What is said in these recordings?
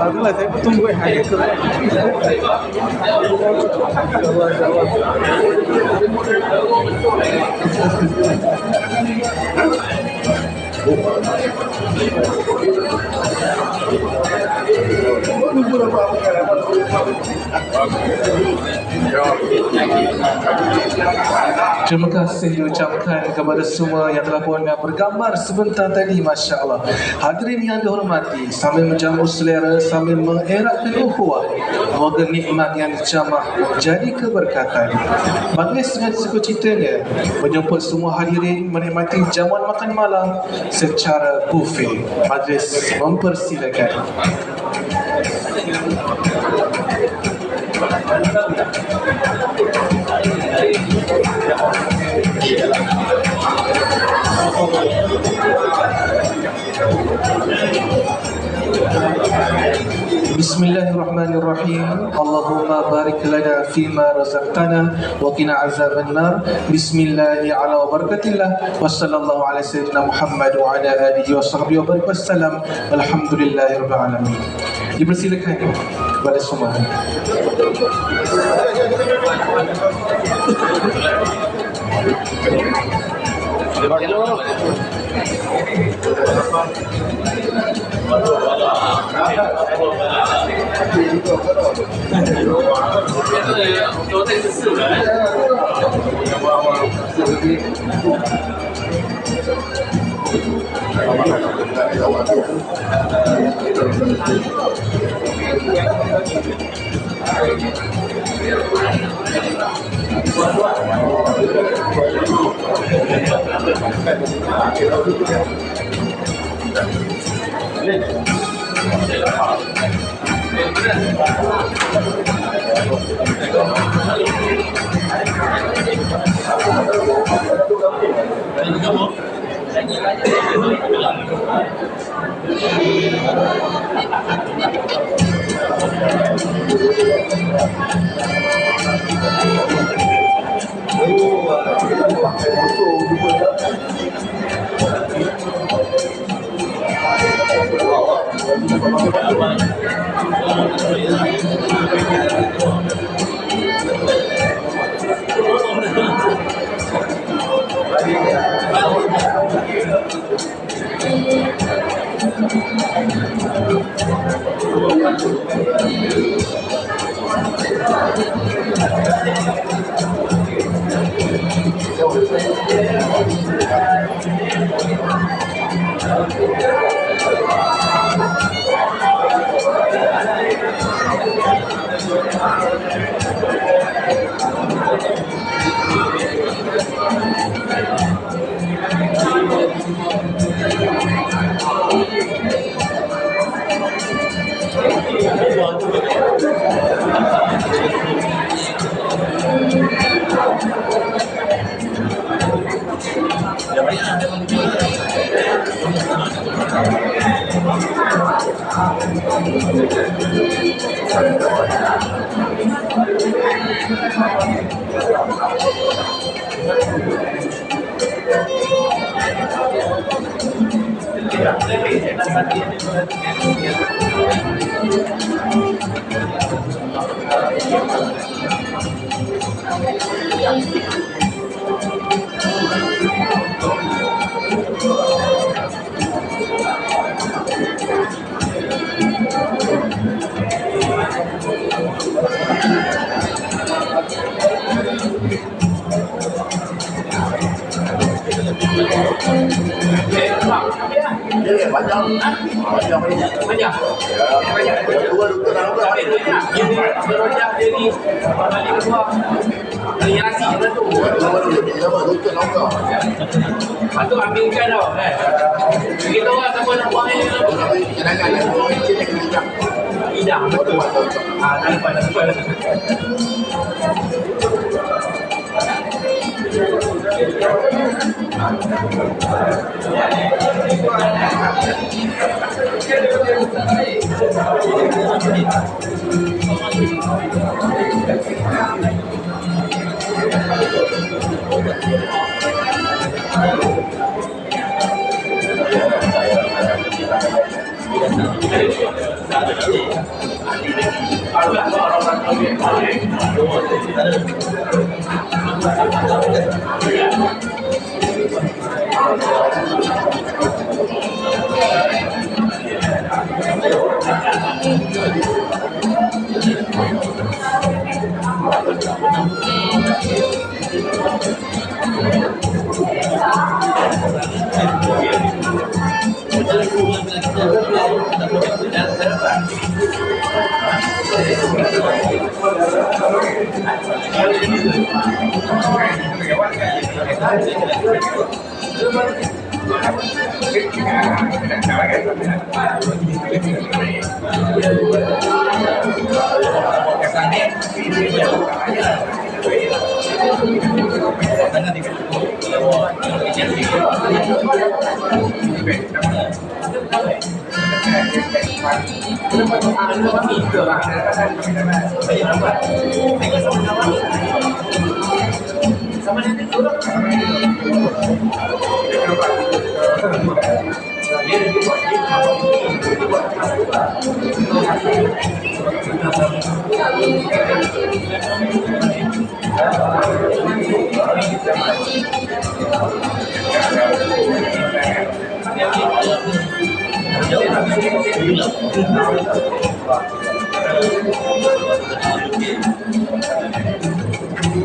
Itulah saya pun tunggu hari itu. Terima kasih diucapkan kepada semua yang telah pun bergambar sebentar tadi, Masya Allah. Hadirin yang dihormati, sambil menjamu selera, sambil mengeratkan ukhuwah, moga nikmat yang dijamah menjadi keberkatan. Majlis dengan sukacitanya menjemput semua hadirin menikmati jamuan makan malam secara buffet. Majlis mempersilakan. Bismillahirrahmanirrahim. Allahumma barik lana fima razaqtana wa qina azaban nar. Bismillahi ala barakatillah wa sallallahu ala sayyidina Muhammad wa ala alihi wa sahbihi wa barik wassalam. Alhamdulillahi rabbil alamin. Dipersilakan kepada semua. Patut ambilkan tau kan. Kita orang siapa nak buang air hidang. Tak lepas.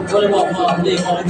Boleh bawa dia kalau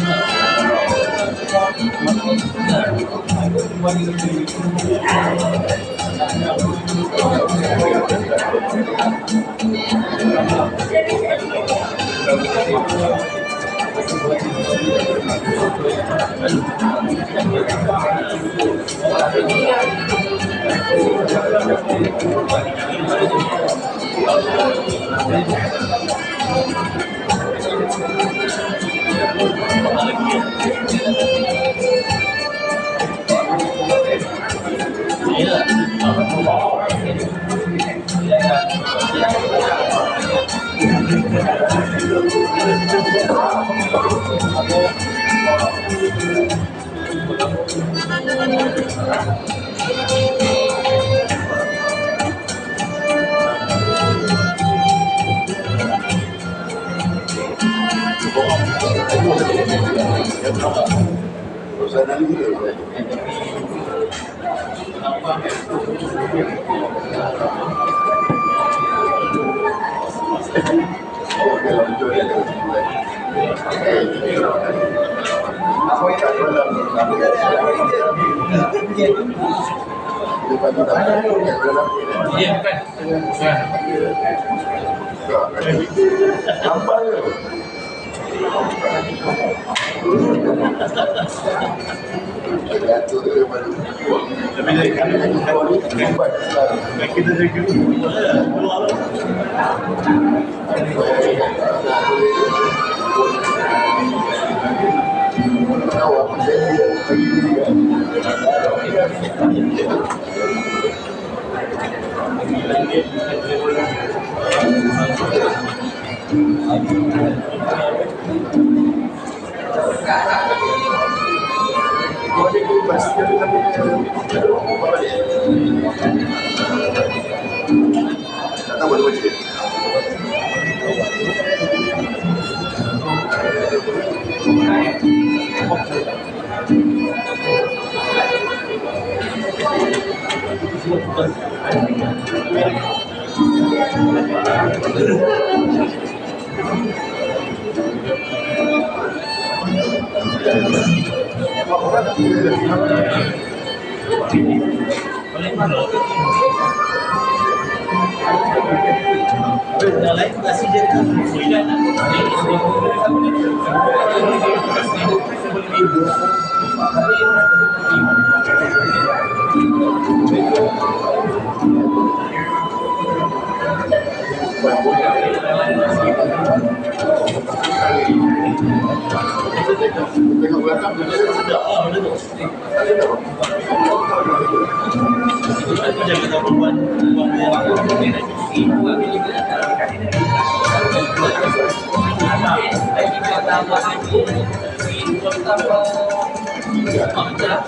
betul lah.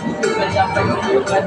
Bukan sampai bukan.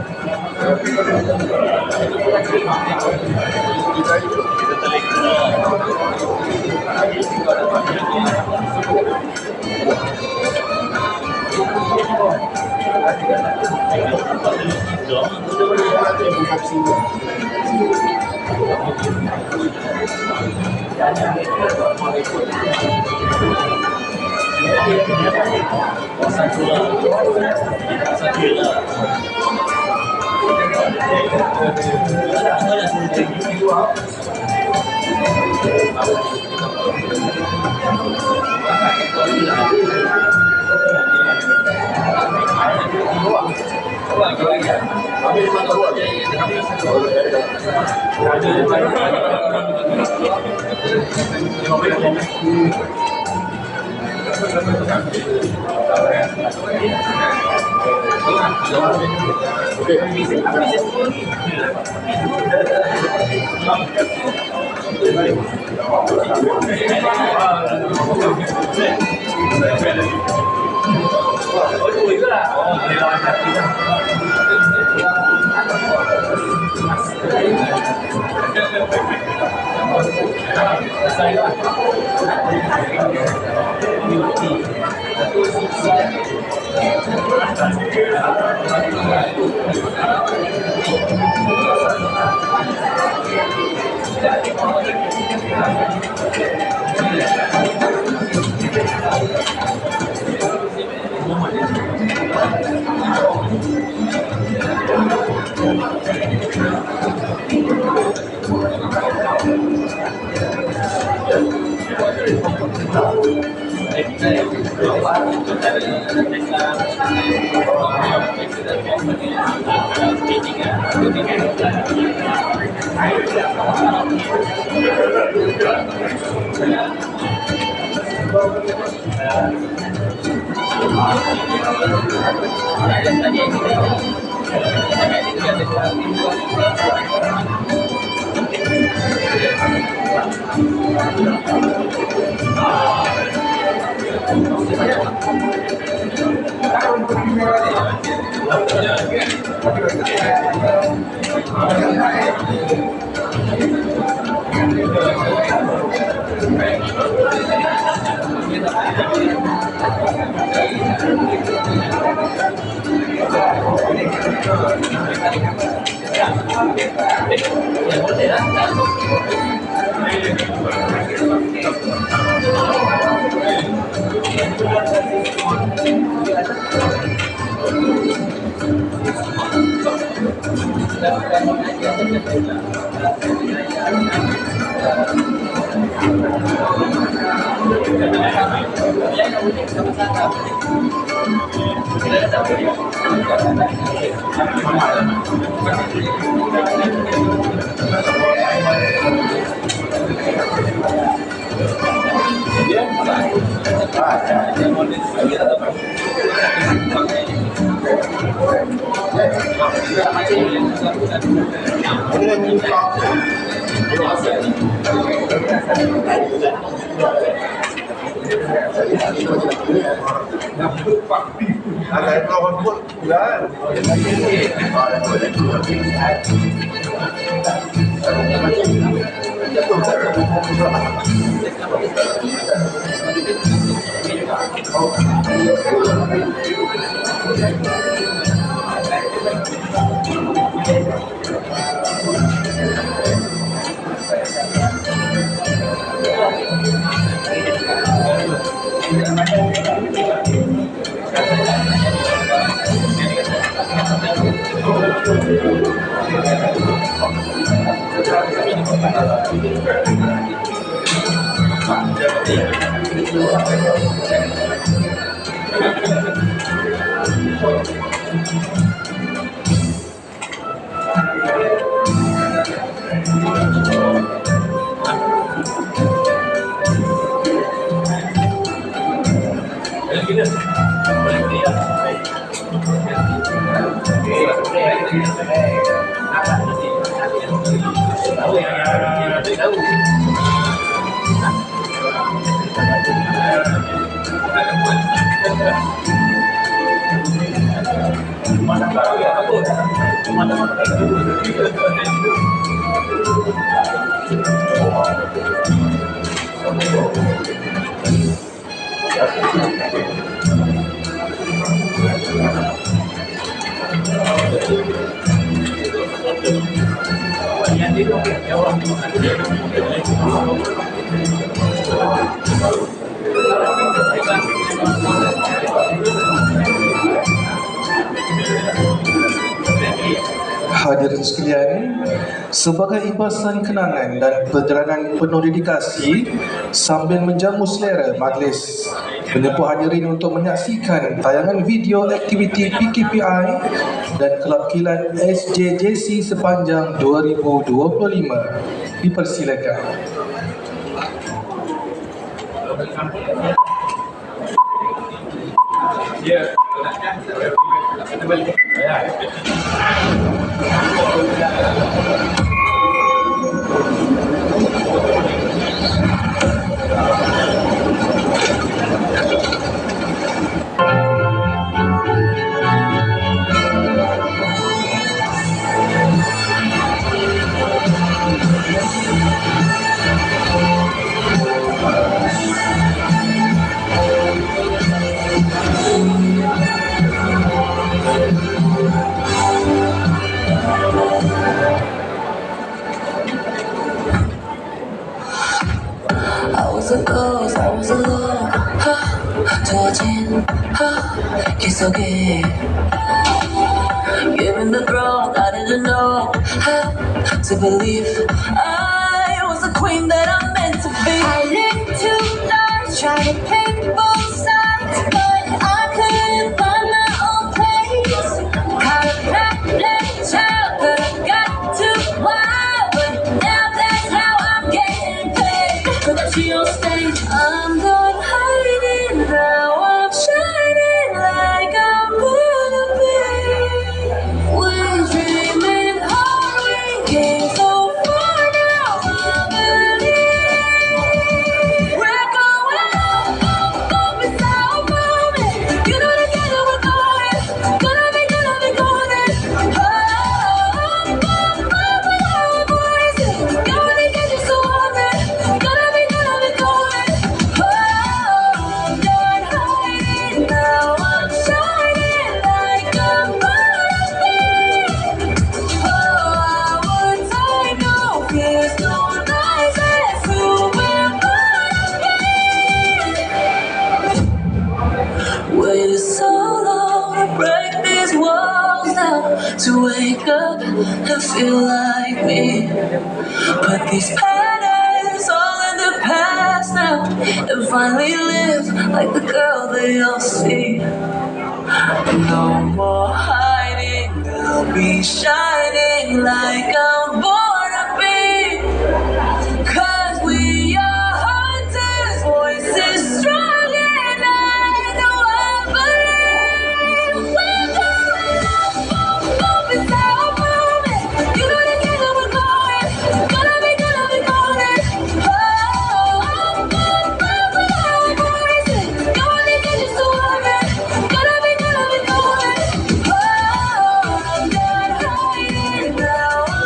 Hadirin sekalian, sebagai ibasan kenangan dan perjalanan penuh dedikasi sambil menjamu selera majlis menyempuh hadirin untuk menyaksikan tayangan video aktiviti PKPI dan Kelab Kilat SJJC sepanjang 2025. Dipersilakan. Ya. I was a ghost, I was alone. 저진 기속에 given the throne, I didn't know how to believe I was the queen that I'm meant to be. I lived two lives, tried to pick both sides, but I couldn't find my own place. Caught a black child, but I got too wild, but now that's how I'm getting paid. Put you on stage, I'm done hiding, now I'm shining like I'm gonna be. We're dreaming hard, we came so far, now I believe. We're going up, up, up, it's our moment. You know together we're going, gonna be golden. Up, up, up, with our voices, gonna get you so often, gonna be golden. Oh, I'm done hiding, now I'm shining like I'm gonna be. Oh, I would take no fears, no lies, that's who we're gonna be. Waited so long to break these walls down, to wake up and feel like me. Put these patterns all in the past now, and finally live like the girl they all see. No more hiding, I'll be shining like I'm born to be. 'Cause we are hunters, voices strong and I know I believe. We're going up, up, up, it's our moment. You know together we're going, gonna be golden. Oh, up, up, up, with our voices, gonna get you so often, gonna be golden. Oh, I'm done hiding, now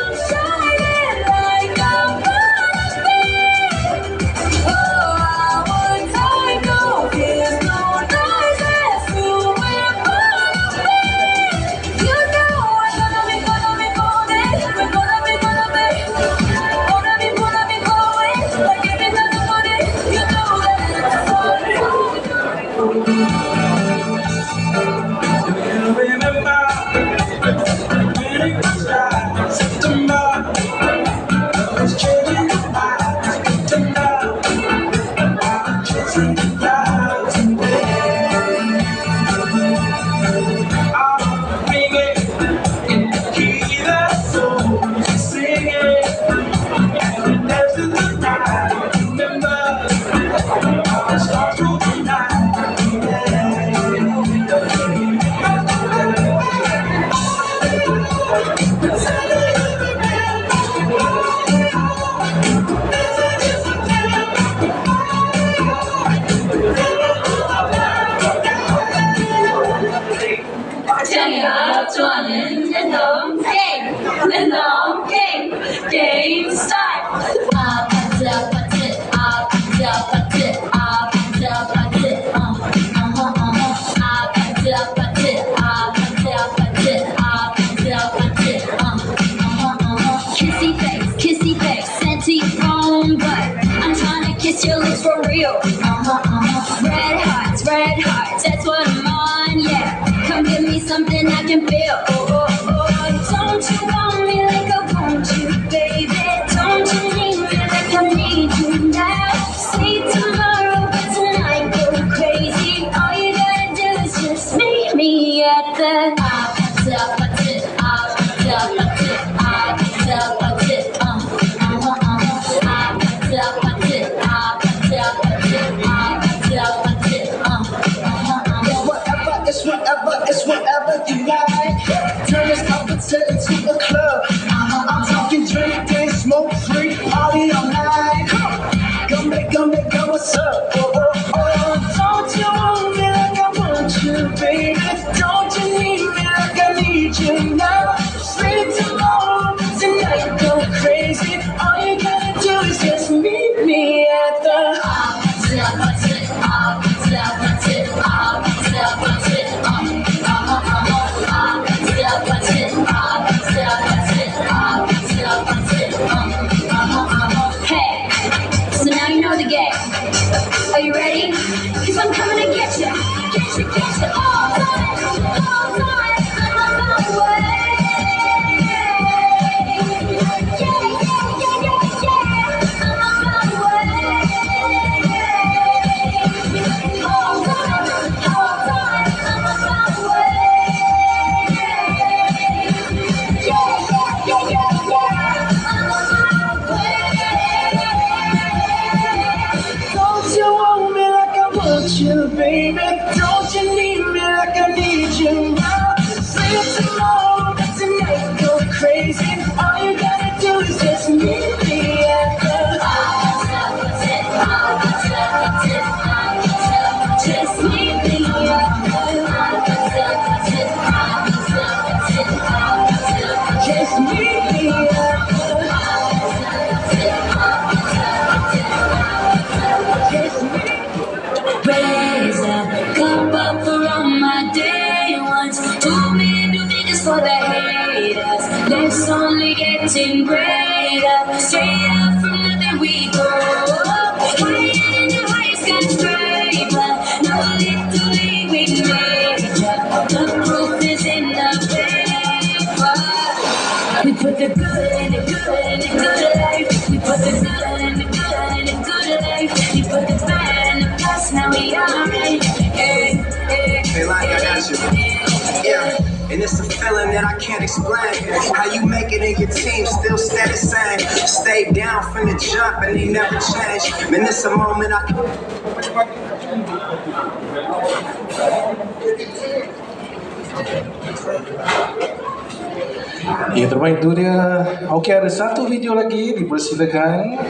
baby, don't you need me like I need you now? Sleep tomorrow, but tonight go crazy. All you gotta do is just meet me at the just meet me at the just meet me at raise a cup up for all my day ones. Too many new niggas for the haters. Let's only getting greater. Straight up from nothing we go. Higher than the highest skyscraper. No literally we made ya. The proof is in the paper. We put the good in the good in the good life. We put the good in the good in the good life. We put the bad in the past, now we alright. Hey, like I got you. Yeah. And it's a feeling that I can't explain. How you make it in your team still stay the same. Stay down from the jump and they never change. Man, it's a moment I can. Ya, terbaik tu dia. Okey, ada satu video lagi, dipersilakan.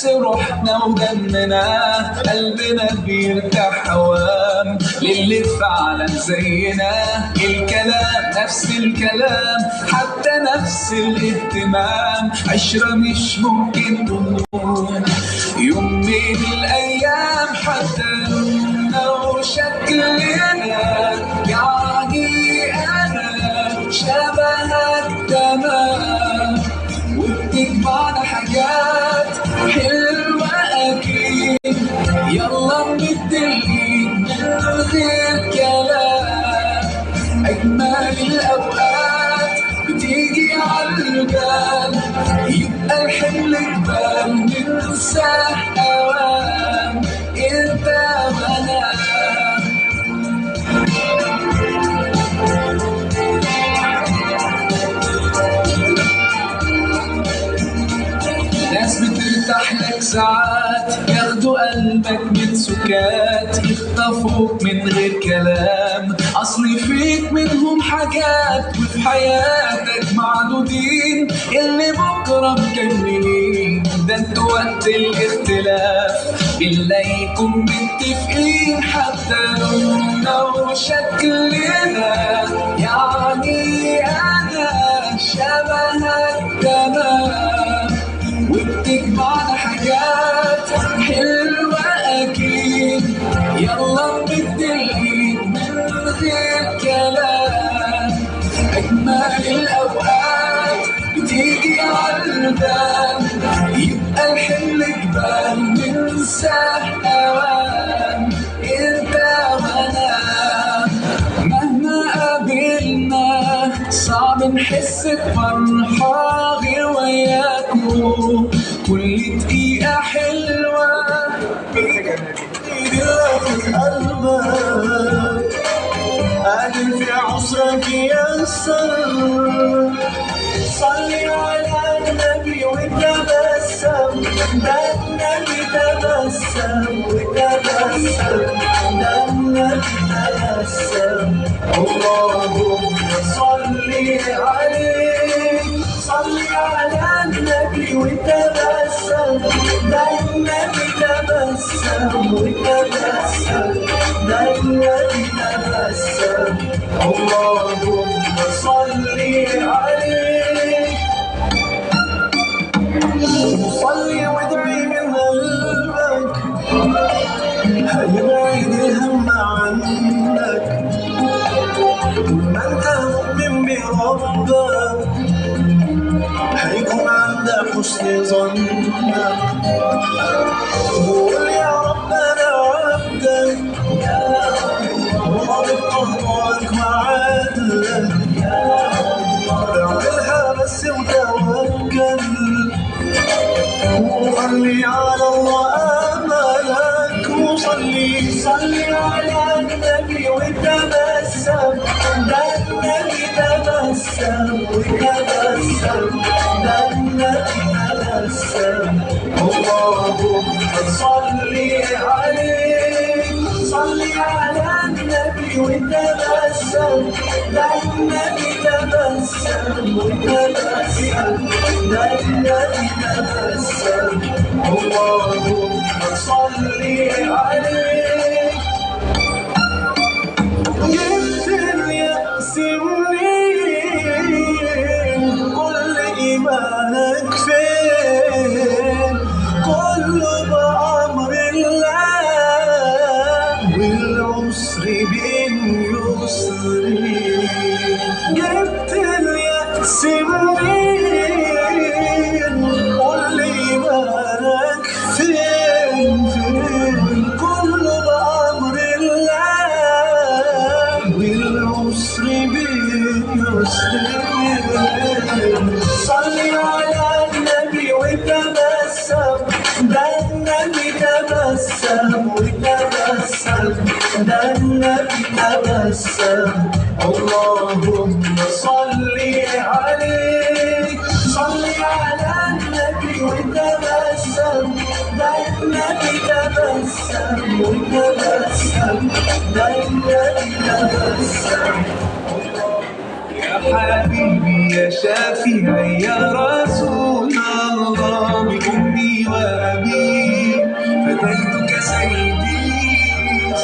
روحنا ودمنا قلبنا بيرتاح هوام للي فعلا زينا الكلام نفس الكلام حتى نفس الاهتمام عشرة مش ممكن تموت يوم من الأيام حتى لوننا وشكلنا يعني أنا شبهك تمام وبتجمعنا حاجات حلوة أكيد يلا نمد الإيد من غير كلام أجمل الأوقات بتيجي عالبال يبقى الحمل جبال ننساه أوام أنت وأنا ناس بترتاح لك ساعات ياخدوا قلبك من سكات يخطفوك من غير كلام أصلي فيك منهم حاجات وفي حياتك معدودين اللي بكرة مكملين ده انتوا وقت الاختلاف بنلاقيكم متفقين حتى لوننا وشكلنا يعني أنا شبهك تمام وبتجمعنا حاجات حلوة أكيد يلا نمد الإيد من غير كلام أجمل الأوقات بتيجي عالبال يبقى الحمل جبال ننساه أوام أنت وأنا مهما قابلنا صعب نحس بفرحة غير وياكو كل دقيقة حلوة بإيدك قلبك قادر في عسرك يسر صلي على النبي وتبسم ده النبي تبسم وتبسم ده النبي تبسم اللهم صلي عليه صلي على النبي وتبسم ده النبي تبسم وتبسم ده النبي تبسم اللهم صلي عليه صلي وادعي من قلبك هيبعد الهم عنك ما انت مؤمن بربك هيكون عندك حسن ظنك قول يا رب أنا عبدك وراضي بقهرك وعدلك اعملها بس وتوكل وخلي على الله املك وصلي على النبي وتبسم ده النبي تبسم وتبسم ده النبي تبسم اللهم صلي عليه صلي على النبي وتبسم ده النبي تبسم وتبسم ده النبي تبسم اللهم صلي عليه جبت اليأس منين كل إيمانك فين كله بأمر الله والعسر بين يسرين جبت اليأس منين قول إيمانك فين كله بأمر الله والعسر بين يسرين صلي على النبي وتبسم ده النبي تبسم وتبسم ده النبي تبسم اللهم صلي عليه صلي على النبي وتبسم ده النبي تبسم وتبسم ده النبي تبسم يا حبيبي يا شافعي يا رسول الله بأمي وأبي فديتك سيدي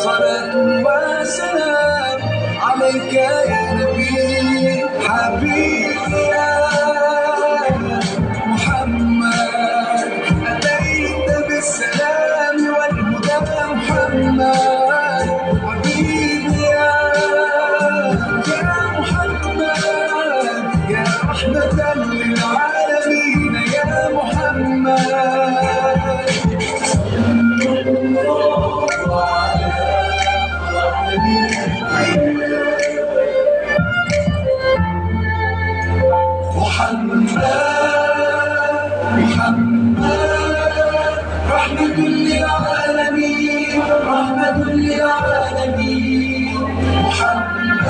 صلاة وسلام عليك يا نبي حبيبي يا محمد أتيت بالسلام والهدى محمد حبيبي يا محمد يا رحمة للعالمين يا محمد رحمة للعالمين رحمة للعالمين محمد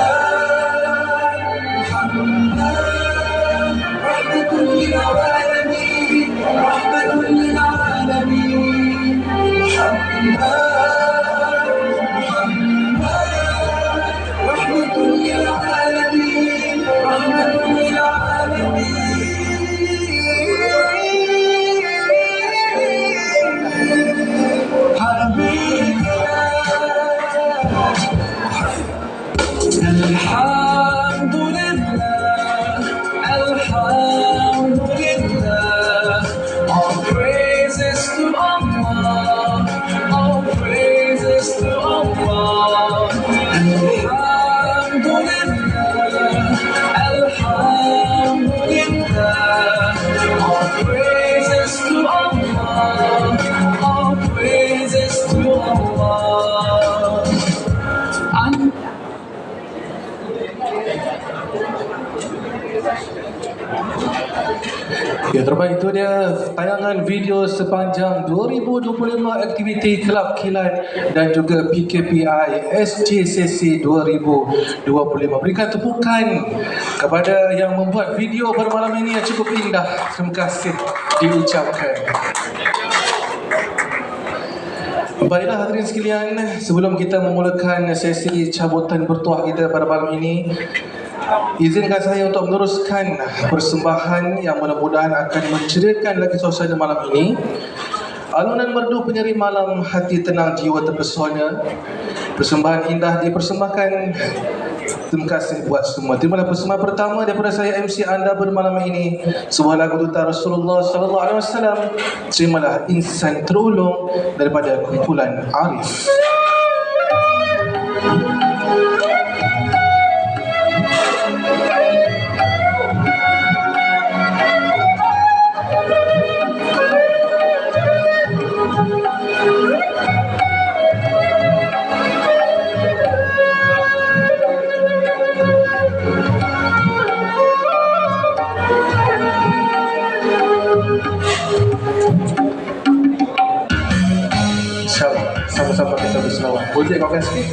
رحمة للعالمين رحمة للعالمين محمد رحمة للعالمين رحمة للعالمين الحمد لله الحمد لله all praises to Allah all praises to Allah الحمد لله الحمد لله all praises to Allah all praises to Allah Ya, terbaik itu dia tayangan video sepanjang 2025 aktiviti Kelab Kilat dan juga PKPI SJCC 2025. Berikan tepukan kepada yang membuat video pada malam ini yang cukup indah. Terima kasih diucapkan. Baiklah hadirin sekalian, sebelum kita memulakan sesi cabutan bertuah kita pada malam ini, izinkan saya untuk meneruskan persembahan yang mudah-mudahan akan menceriakan lagi suasana malam ini. Alunan merdu penyeri malam, hati tenang, jiwa terpesona. Persembahan indah dipersembahkan. Terima kasih buat semua. Terimalah persembahan pertama daripada saya MC anda bermalam ini, sebuah lagu duta Rasulullah sallallahu alaihi wasallam. Terimalah Insan Terulung daripada kumpulan Arif. Butik kau kan sikit.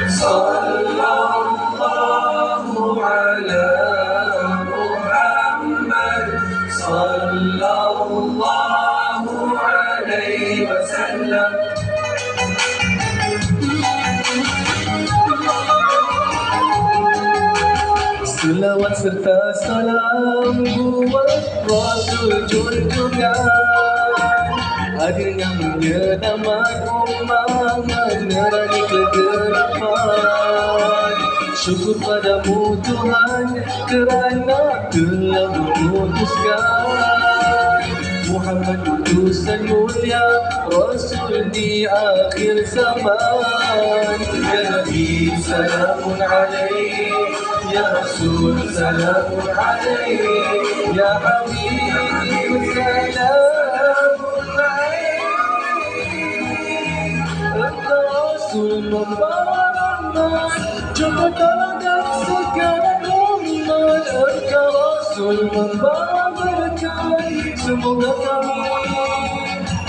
Sallallahu ala Muhammad, sallallahu alaihi wasallam. Selawat serta salam buat Rasul junjungan, hadirnya menyelamat umat, menerangi kegelapan. Syukur padamu Tuhan kerana telah memutuskan Muhammad utusan mulia, Rasul di akhir zaman. Ya Nabi salamun alaih, Ya Rasul salamun alaih, Ya Habib salamun alaih. Engkau Rasul membawa rahmat, jumpa teladan segala umat. Engkau Rasul membawa berkat, semoga kami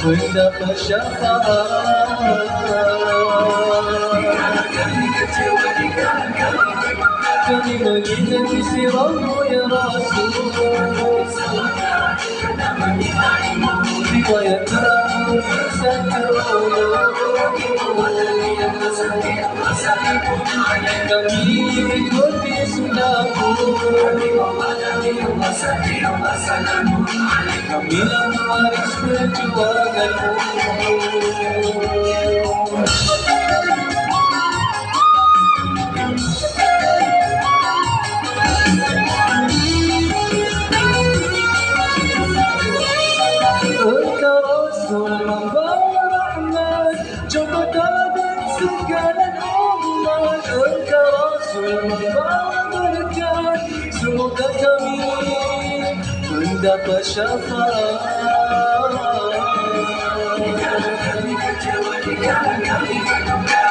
mendapat syafaat. Kami mengingati sirahmu ya Rasul, riwayat kamu satu. Kami ikuti sunnahmu, kamilah pewaris perjuanganmu. Engkau Rasul membawa rahmat, jumpa teladan segala umat. Engkau Rasul membawa berkat, semoga kami mendapat syafaat.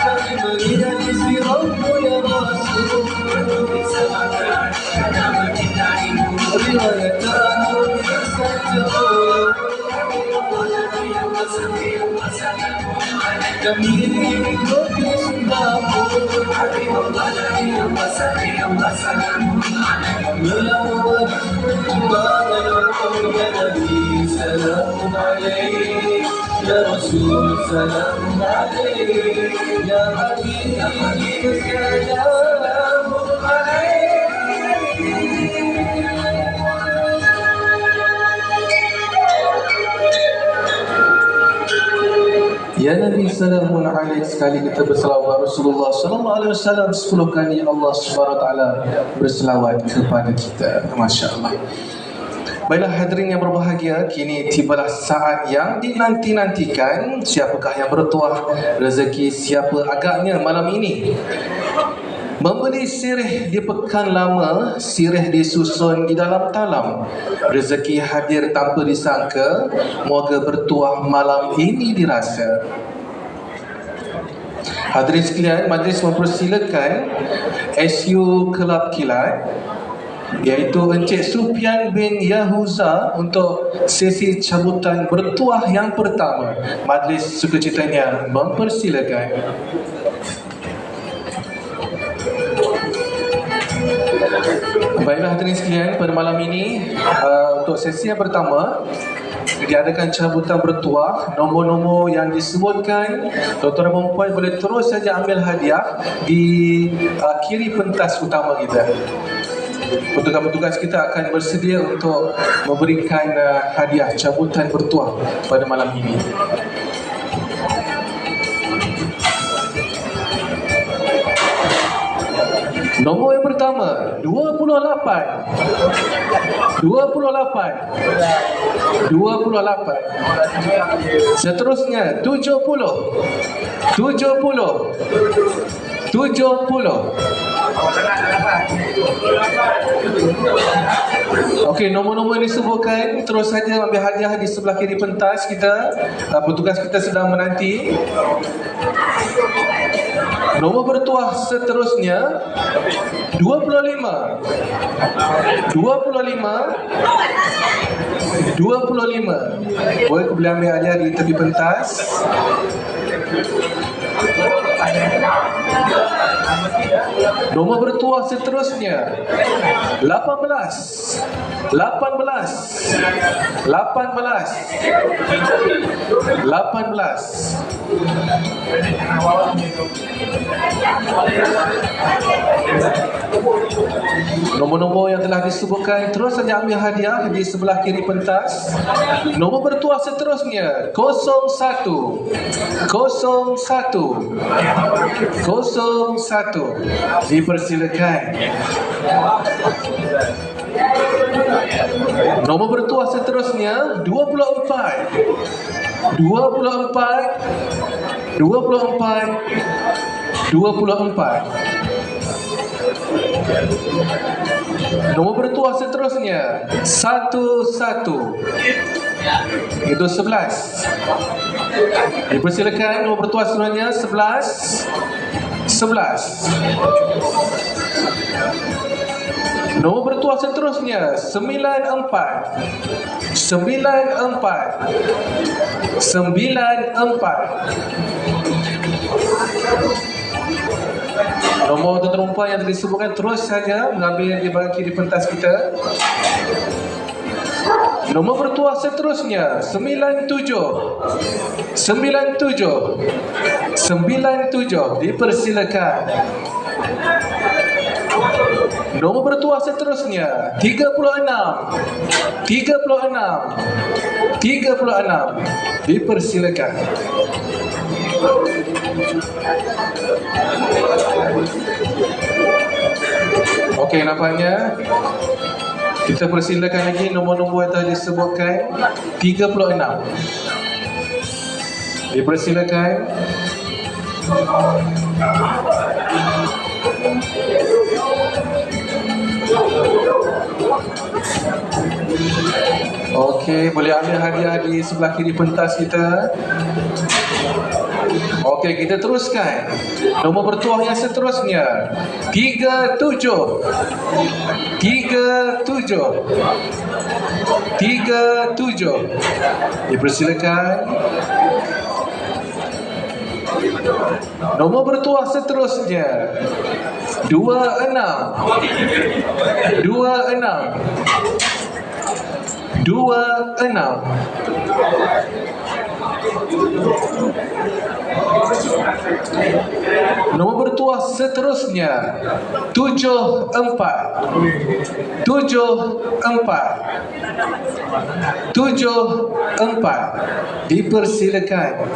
Kami mengingati sirahmu ya Rasul, riwayat kamu satu. Kami ikuti sunnahmu, melawat perjuanganmu. Ya Nabi salamun alaih, Ya Rasul salamun alaih, Ya Habib salamun alaih. Ya Nabi salamun alaih, sekali kita berselawat Rasulullah sallallahu alaihi wasallam 10 kali Allah Subhanahu wa taala berselawat kepada kita. Masya-Allah. Baiklah hadirin yang berbahagia, kini tibalah saat yang dinanti-nantikan. Siapakah yang bertuah rezeki siapa agaknya malam ini? Membeli sirih di pekan lama, sirih disusun di dalam talam. Rezeki hadir tanpa disangka, moga bertuah malam ini dirasa. Hadirin sekalian, majlis mempersilakan SU Kelab Kilat, iaitu Encik Sufian bin Yahuza untuk sesi cabutan bertuah yang pertama. Majlis sukacitanya mempersilakan. Baiklah hadirin sekalian, pada malam ini untuk sesi yang pertama diadakan cabutan bertuah. Nombor-nombor yang disebutkan, tuan-tuan dan puan boleh terus saja ambil hadiah di kiri pentas utama kita. Petugas-petugas kita akan bersedia untuk memberikan hadiah cabutan bertuah pada malam ini. Nombor yang pertama 28. Seterusnya 70. Okey, nombor-nombor yang disebutkan terus saja ambil hadiah di sebelah kiri pentas kita. Petugas kita sedang menanti. Nombor bertuah seterusnya 25. Boleh ambil hadiah di tepi pentas. Nombor bertuah seterusnya 18 18 18 Nombor-nombor yang telah disebutkan terus saja ambil hadiah di sebelah kiri pentas. Nombor bertuah seterusnya 01 dipersilakan. Nombor bertuah seterusnya 24 Nombor bertuah seterusnya 11 itu 11. Dipersilakan nombor bertuah seterusnya 11. Nombor bertuah seterusnya 94 Nombor terumpan yang disebutkan terus saja mengambil di bahagian kiri pentas kita. Nombor bertuah seterusnya 97 dipersilakan. Nombor bertuah seterusnya 36 dipersilakan. Okey, nampaknya kita persilakan lagi nombor-nombor yang telah disebutkan 36. Dipersilakan. Okey, boleh ambil hadiah di sebelah kiri pentas kita. Okey, kita teruskan. Nombor bertuah yang seterusnya 37 dipersilakan. Nombor bertuah seterusnya 26 Nombor bertuah seterusnya 74 dipersilakan.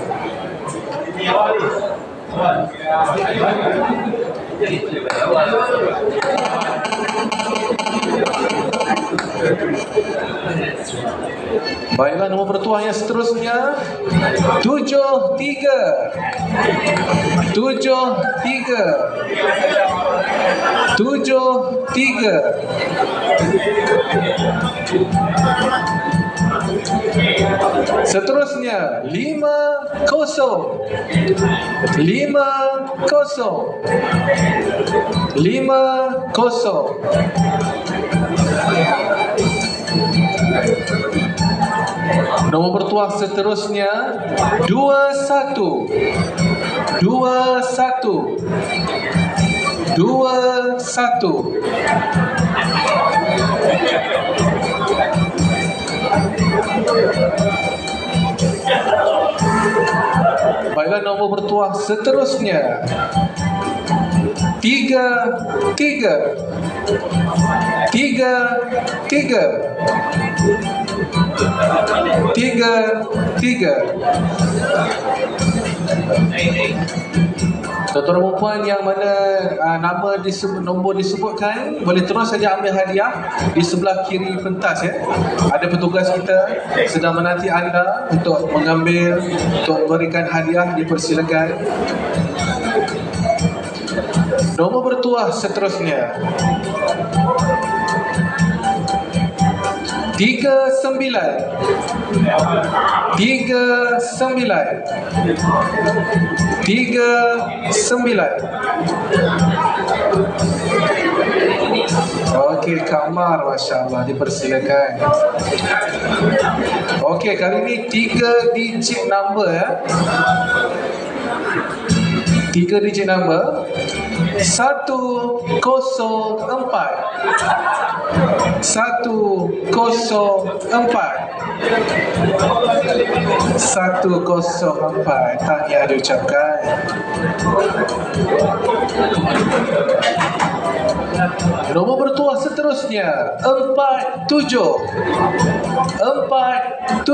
Baiklah, nombor bertuah yang seterusnya 73 Seterusnya 50 Nombor bertuah seterusnya 21 Baiklah, nombor bertuah seterusnya 33 Tuan-tuan dan puan yang mana nama nombor disebutkan boleh terus saja ambil hadiah di sebelah kiri pentas ya. Ada petugas kita sedang menanti anda untuk mengambil, untuk memberikan hadiah. Dipersilakan. Nombor bertuah seterusnya 39 Okey, Kamar, Masya Allah, dipersilakan. Okey, kali ini 3 digit number ya. 3 digit number 104. 104. Tahniah diucapkan. Nombor bertuah seterusnya 47. 47.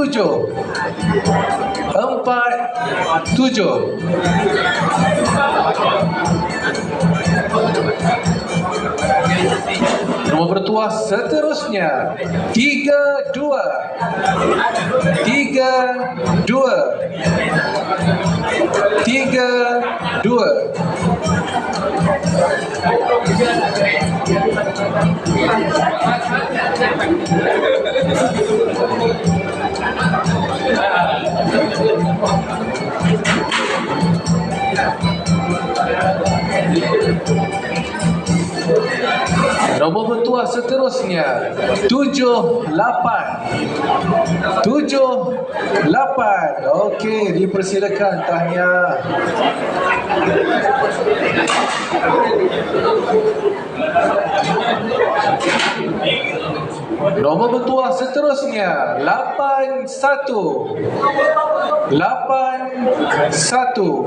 Nombor bertuah seterusnya 32. 32. Nombor bertuah seterusnya 78. Okey, dipersilakan. Tahniah. Nombor bertuah seterusnya 81. 81.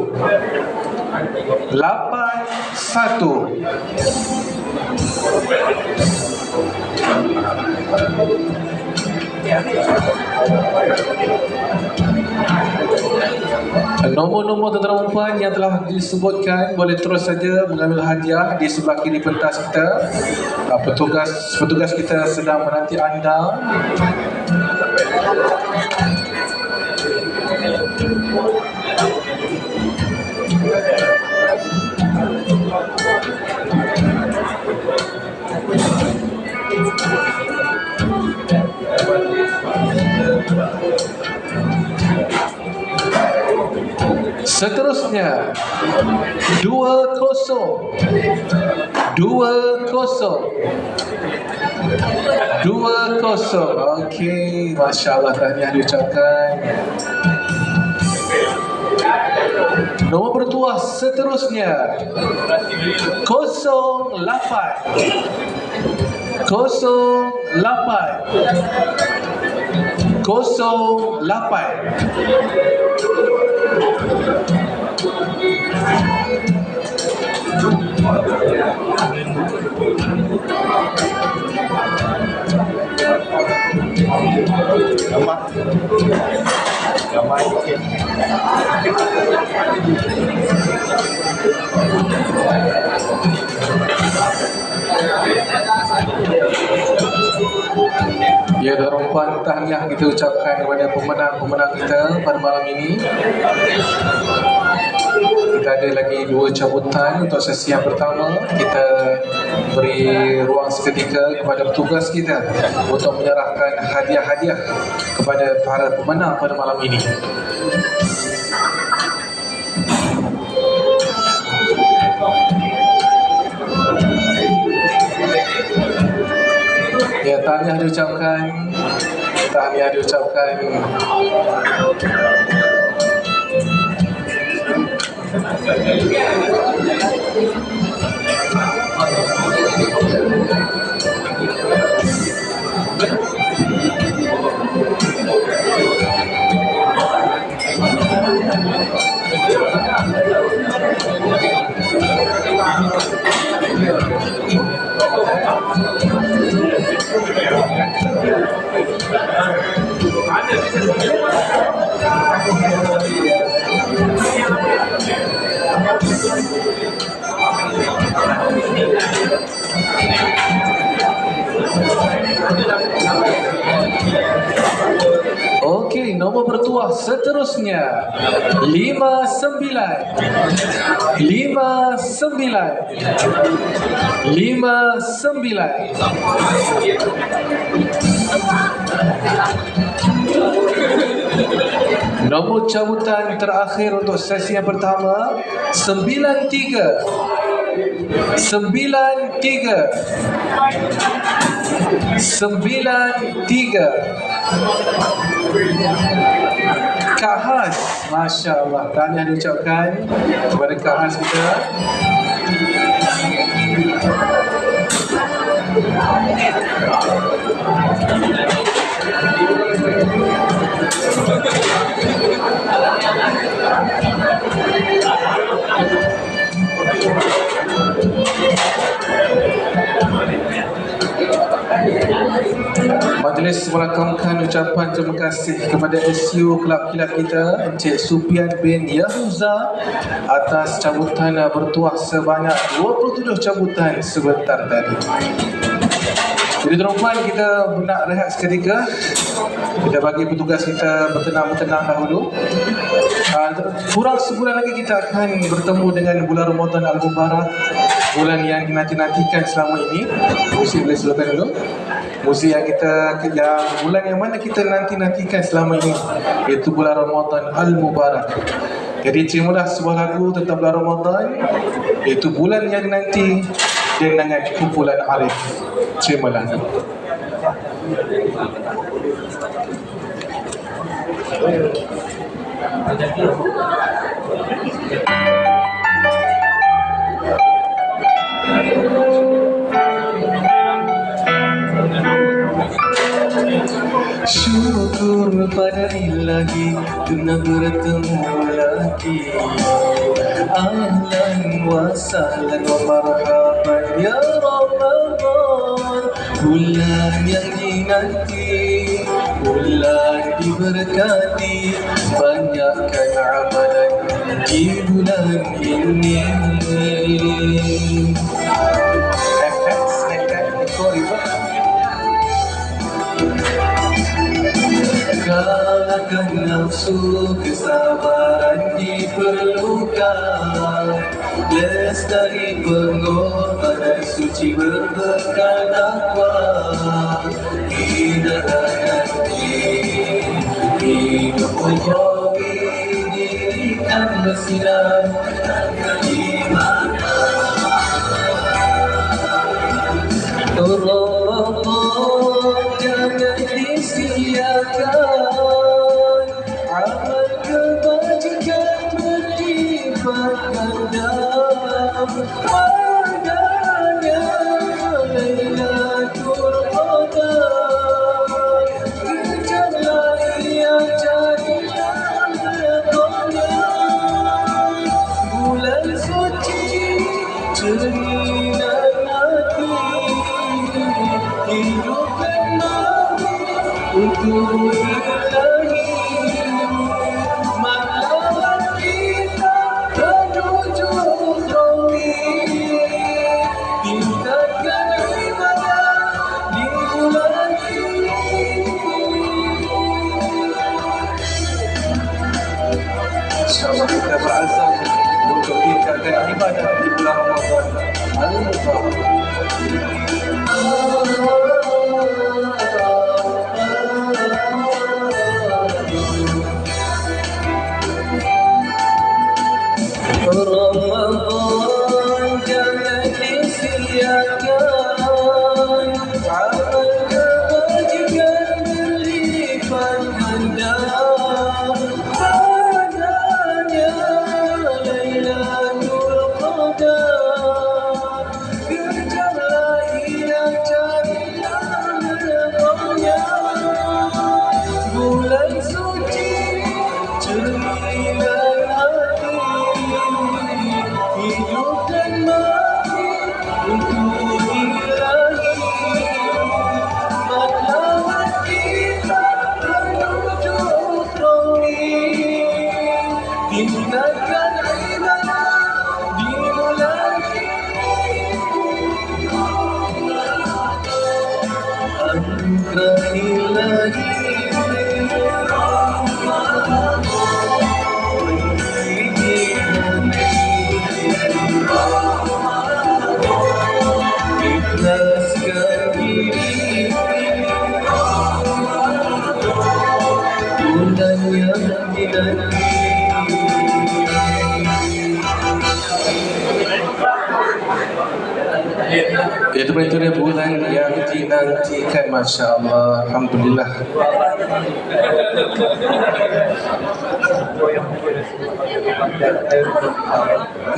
Nombor-nombor tuan-tuan dan puan yang telah disebutkan boleh terus saja mengambil hadiah di sebelah kiri pentas kita. Petugas kita sedang menanti anda. Seterusnya 20. Okey, masya-Allah, tahniah diucapkan. Nombor bertuah seterusnya 08. 08. Ya, tuan-tuan puan, tahniah kita ucapkan kepada pemenang-pemenang kita pada malam ini. Kita ada lagi 2 cabutan untuk sesi yang pertama. Kita beri ruang seketika kepada petugas kita untuk menyerahkan hadiah-hadiah kepada para pemenang pada malam ini. Ya, tahniah diucapkan. Okey, nombor bertuah seterusnya 59. 59. Nombor cabutan terakhir untuk sesi yang pertama 93. 93. Kak Has, Masya Allah, tahniah diucapkan kepada Kak Has kita. Majlis merakamkan ucapan terima kasih kepada SU Kelab Kilap kita Encik Supian bin Yahuza atas cabutan bertuah sebanyak 27 cabutan sebentar tadi. Jadi tuan-tuan, kita nak rehat seketika. Kita bagi petugas kita bertenang-tenang dahulu. Kurang sebulan lagi kita akan bertemu dengan bulan Ramadan Al-Mubarak, bulan yang dinanti-nantikan selama ini. Musik boleh silakan dulu. Musik yang bulan yang mana kita nanti-nantikan selama ini, iaitu bulan Ramadan Al-Mubarak. Jadi terimalah sebuah lagu tentang bulan Ramadan, iaitu bulan yang dinanti dengan kumpulan Arif. Terimalah. Syukur pada Ilahi kena bertemu lagi. Ahlan wa sahlan wa marhaban ya Ramadan, bulan yang dinanti, bulan diberkati, banyakkan amalan di bulan ini. Kalahkan nafsu, kesabaran diperlukan. Lestari pengorbanan suci berbekal dakwah. Hidayah nanti hidup ukhrawi dirikan bersinar keimanan. Jangan disia-siakan amal kebajikan berlipat ganda. Padanya Lailatul Qadar, kejarlah ia, carilah redanya. Bulan suci cerminan hati, hidupkan mati untuk Ilahi. Maklumlah kita menuju ukhrawi, tingkatkan ibadah di bulan ini. InsyaAllah kita berazam untuk tingkatkan ibadah di bulan Ramadan Al-Mubarak. Ramadan jangan disia-siakan, amal kebajikan berlipat ganda. Padanya Lailatul Qadar, kejarlah ia, carilah redanya. Bulan suci cerminan hati, hidupkan mati untuk Ilahi. Maklumlah kita menuju ukhrawi, tingkatkan ibadah di bulan ini. Anugerah Ilahi ikhlaskan diri, bulan yang dinanti. Itu dia bulan yang dinantikan, Masya Allah. Alhamdulillah.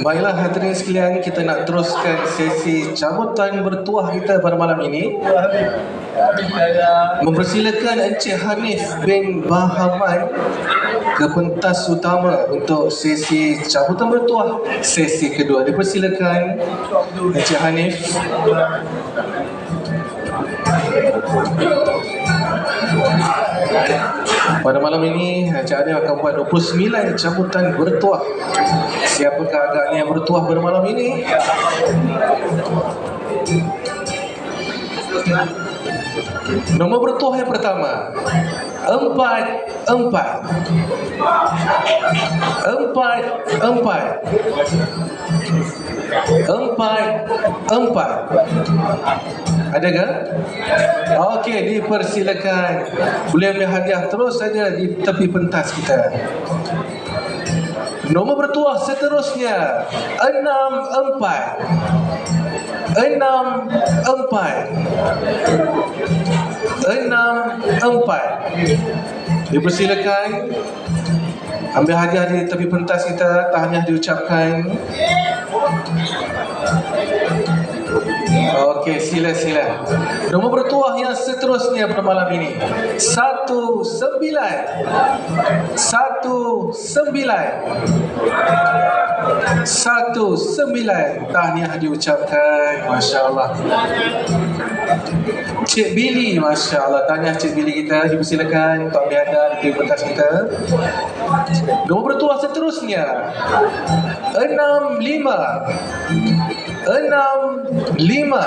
Baiklah hadirin sekalian, kita nak teruskan sesi cabutan bertuah kita pada malam ini. Mempersilakan Encik Hanif bin Bahaman ke pentas utama untuk sesi cabutan bertuah sesi kedua. Dipersilakan Encik Hanif. Pada malam ini Encik Hanif akan buat 29 cabutan bertuah. Siapakah agaknya yang bertuah pada malam ini? Nombor bertuah yang pertama 4 4 4 4. Adakah? Okey, dipersilakan. Boleh ambil hadiah terus saja di tepi pentas kita. Nombor bertuah seterusnya 6 4 6 4 Dipersilakan ambil hadiah di tepi pentas kita. Tahniah diucapkan. Okey, sila. Nombor bertuah yang seterusnya pada malam ini 19 19. Tahniah diucapkan. Masya Allah. Cik Billy, Masya Allah. Tahniah Cik Billy kita. Dipersilakan untuk ambil hadiah di pentas kita. Nombor bertuah seterusnya 65 65.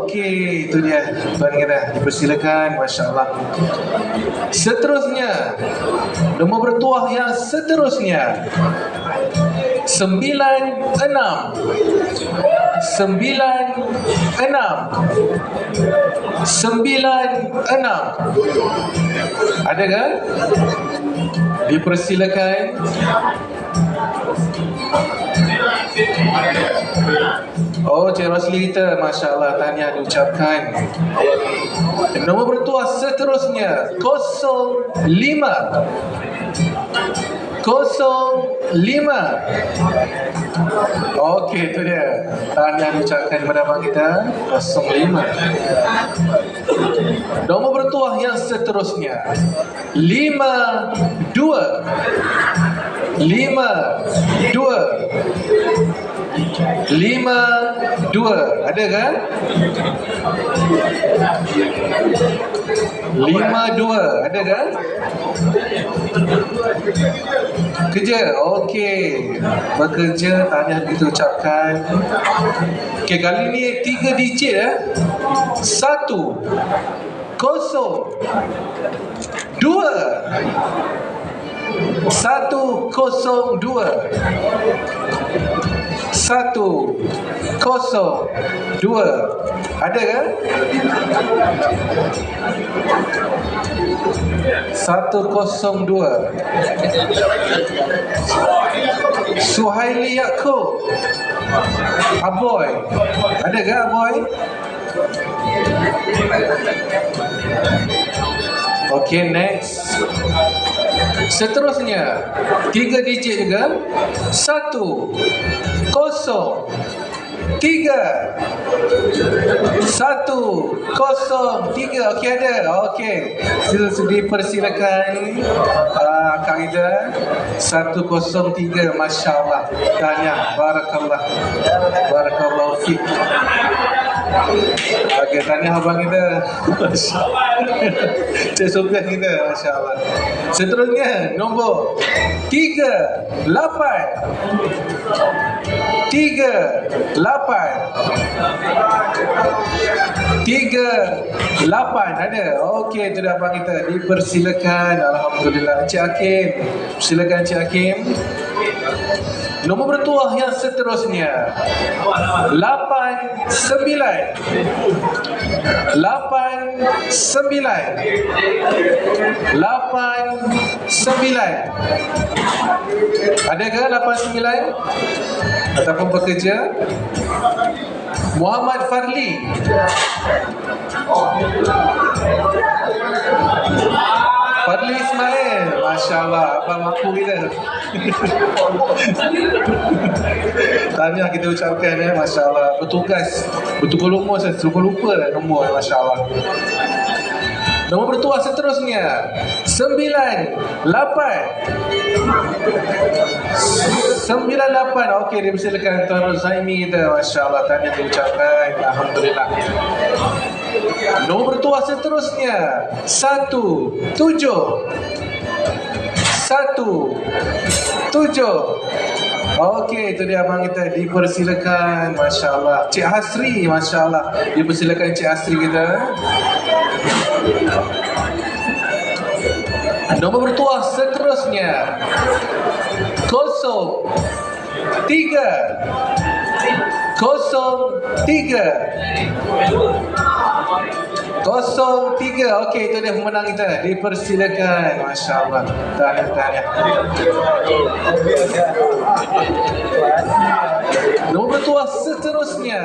Okey, itu dia tuan kita. Dipersilakan. Masya Allah. Seterusnya, nombor bertuah yang seterusnya 96. Adakah? Dipersilakan. Oh, Cik Rosli kita, Masya Allah, tahniah diucapkan. Nombor bertuah seterusnya 05. Okey, itu dia. Tahniah diucapkan kepada abang kita 05. Nombor bertuah yang seterusnya 52. Ada kan? 52. Ada kan? Kerja. Okey. Bekerja, tahniah kita ucapkan. Okey, kali ni 3 digit 1 0 2 102. Ada kan? 102. Suhaili Yaakob. Aboy. Ada kan Aboy? Okey, next. Seterusnya 3 digit juga 1 0 3 103. Okey, ada. Okey, dipersilakan kaedah 103. Masya Allah. Tahniah. Barakallah fiik. Okey, tahniah abang kita. Masya Allah. Cik Sofian kita. Masya Allah. Seterusnya nombor 38. Ada. Okey, itu dah abang kita. Dipersilakan. Alhamdulillah. Encik Hakim. Silakan Encik Hakim. Nombor bertuah yang seterusnya 89. Ada ke 89? ataupun pekerja. Muhammad Farli. Fadli Ismail, Masya Allah, abang mampu kita. Tahniah kita ucapkan Masya Allah. Bertugas, betul umur saya suka lupa nombor, Masya Allah. Nombor bertuah seterusnya 98. Okey, dipersilakan Tuan Zaimi kita. Masya Allah, tahniah diucapkan. Alhamdulillah. Nombor bertuah seterusnya 17. Okey, itu dia abang kita, dipersilakan. Masya Allah. Cik Hasri, Masya Allah, dipersilakan Cik Hasri kita. Nombor bertuah seterusnya 03. Okey, itu dia pemenang kita. Dipersilakan. Masya Allah. Tahniah. Nombor bertuah seterusnya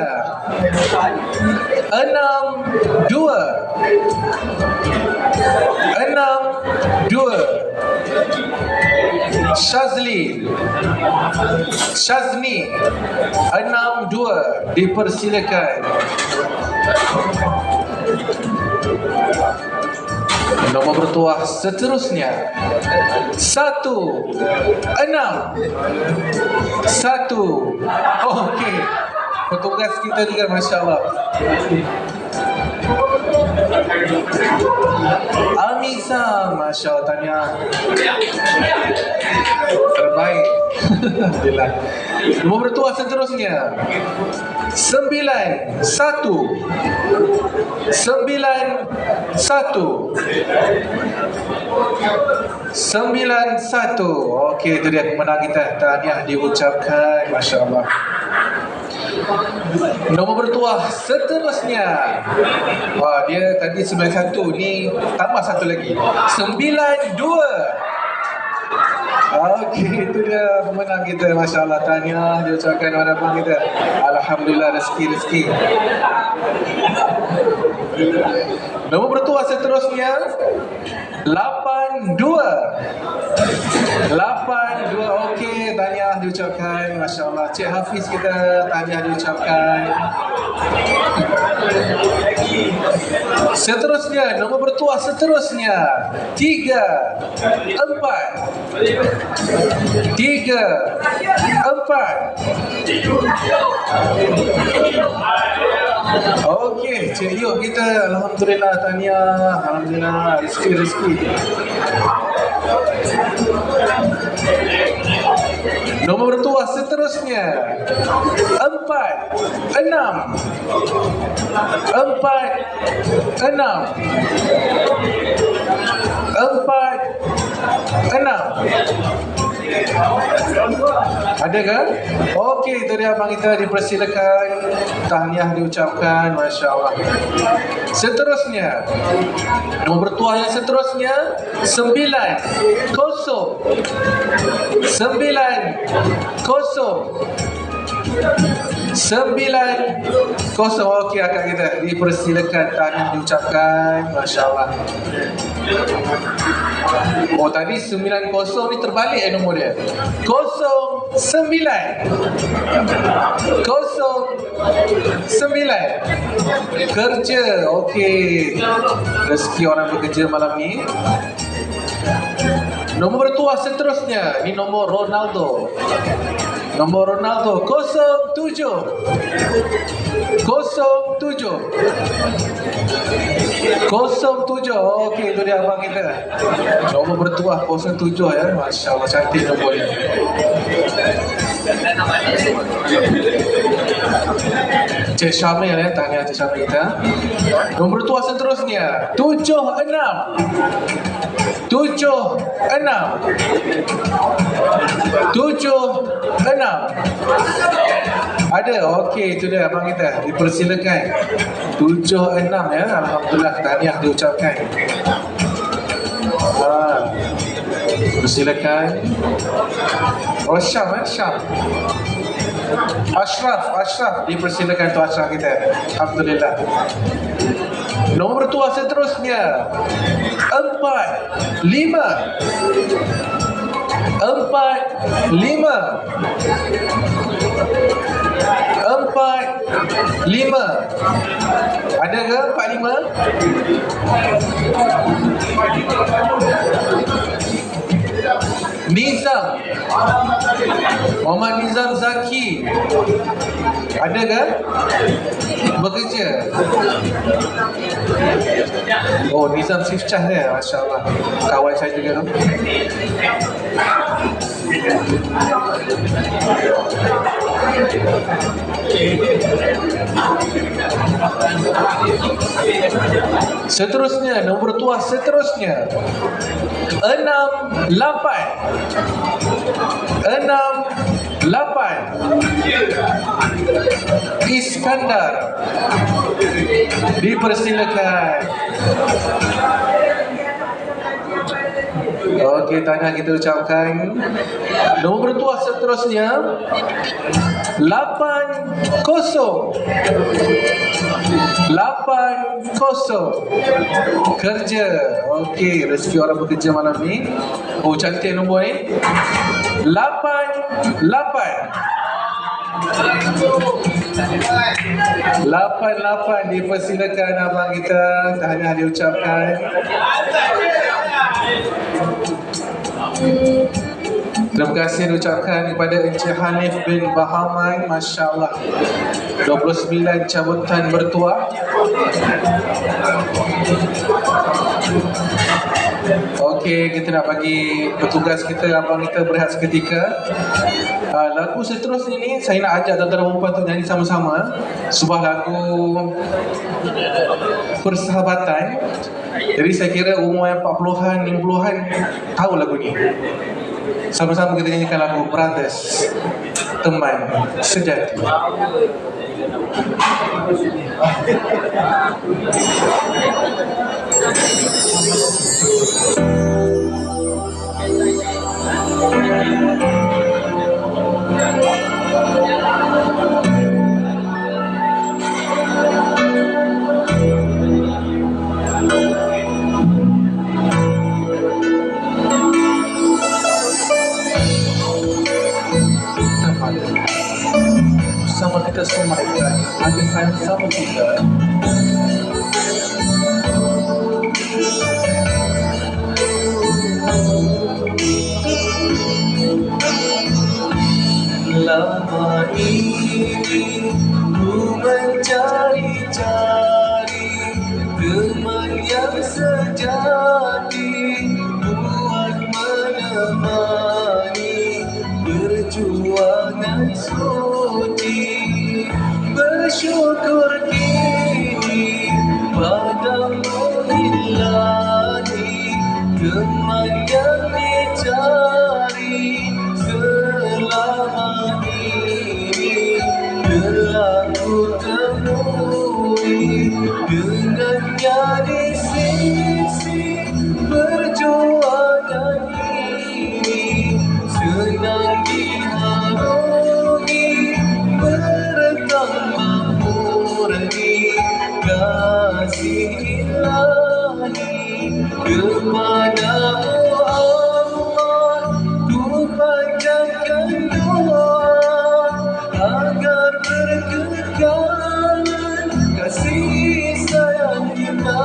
62. Shazni 62. Dipersilakan. Nombor bertuah seterusnya 16. Okey, petugas kita juga, Masya Allah. Amisa, Masya Allah, tahniah. Terbaik. Alhamdulillah. Nombor bertuah seterusnya 91. Okey, itu dia pemenang kita. Tahniah diucapkan. Masya Allah. Nombor bertuah seterusnya, wah, dia tadi 91, ni tambah satu lagi 92. Okey, itu dia pemenang kita. Masya Allah, tahniah diucapkan kepada abang kita. Alhamdulillah, rezeki. Nombor bertuah seterusnya 82. Okey, tahniah diucapkan. Masya Allah, Cik Hafiz kita, tahniah diucapkan. Seterusnya, nombor bertuah seterusnya 34. Okey, Cik Yuk kita, Alhamdulillah, tahniah. Alhamdulillah, rezeki. Nombor bertuah seterusnya 46. Ada kan? Okey, itu dia abang kita, dipersilakan. Tahniah diucapkan. Masya Allah. Seterusnya, nombor bertuah yang seterusnya 90. Okey, akak kita, dipersilakan. Tahniah diucapkan. Masya Allah. Oh, tadi 90 ni terbalik nombor dia. 09. Kerja. Okey, rezeki orang bekerja malam ni. Nombor bertuah seterusnya, ni nombor Ronaldo. 07. Okey, itu dia abang kita. Nombor bertuah 07 ya. Masya Allah, cantik nombornya. Cik Syamil ya, tahniah Cik Syamil kita. Nombor bertuah seterusnya 76. Ada. Okey, itu dia abang kita, dipersilakan. 76 ya. Alhamdulillah, tahniah diucapkan. Persilakan. Oh, Syam. Ashraf dipersilakan tu Ashraf kita. Alhamdulillah. Nombor bertuah seterusnya 4, 5. 4, 5. 4, 5. Ada ke 4, 5? Nizam Muhammad Nizam Zaki. Ada ke? Bekerja. Oh, Nizam Sifcah dia. Masya Allah, kawan saya juga tu. Seterusnya, nombor tuah seterusnya 6, 8. 6, 8. Iskandar dipersilakan. Okey, tahniah kita ucapkan. Nombor bertuah seterusnya 8, 0. 8, 0. Kerja. Okey, rezeki orang bekerja malam ni. Oh, cantik nombor ni. 8, 8 dipersilakan abang kita. Tahniah diucapkan. Terima kasih diucapkan kepada Encik Hanif bin Bahaman. Masya Allah, 29 cabutan bertuah. Okey, kita nak bagi petugas kita, abang kita berehat seketika. Lagu seterusnya ni saya nak ajak tuan-tuan dan perempuan untuk nyanyi sama-sama. Sebuah lagu persahabatan. Jadi saya kira umur yang 40-an, 50-an tahu lagu ni. Sama-sama kita nyanyikan lagu Brothers, teman sejati. Sama kita semua ada sayang sama kita. Lama ini ku mencari-cari teman yang sejati buat menemani perjuangan suci. Bersyukur kini padamu ilahi, teman yang dicari selama ini telah ku temui. Dengannya di sisi perjuangan ini senang diharungi, bertambah murni kasih ilahi kepadamu Allah. Ku panjatkan doa agar berkekalan kasih sayang kita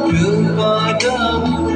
kepadamu.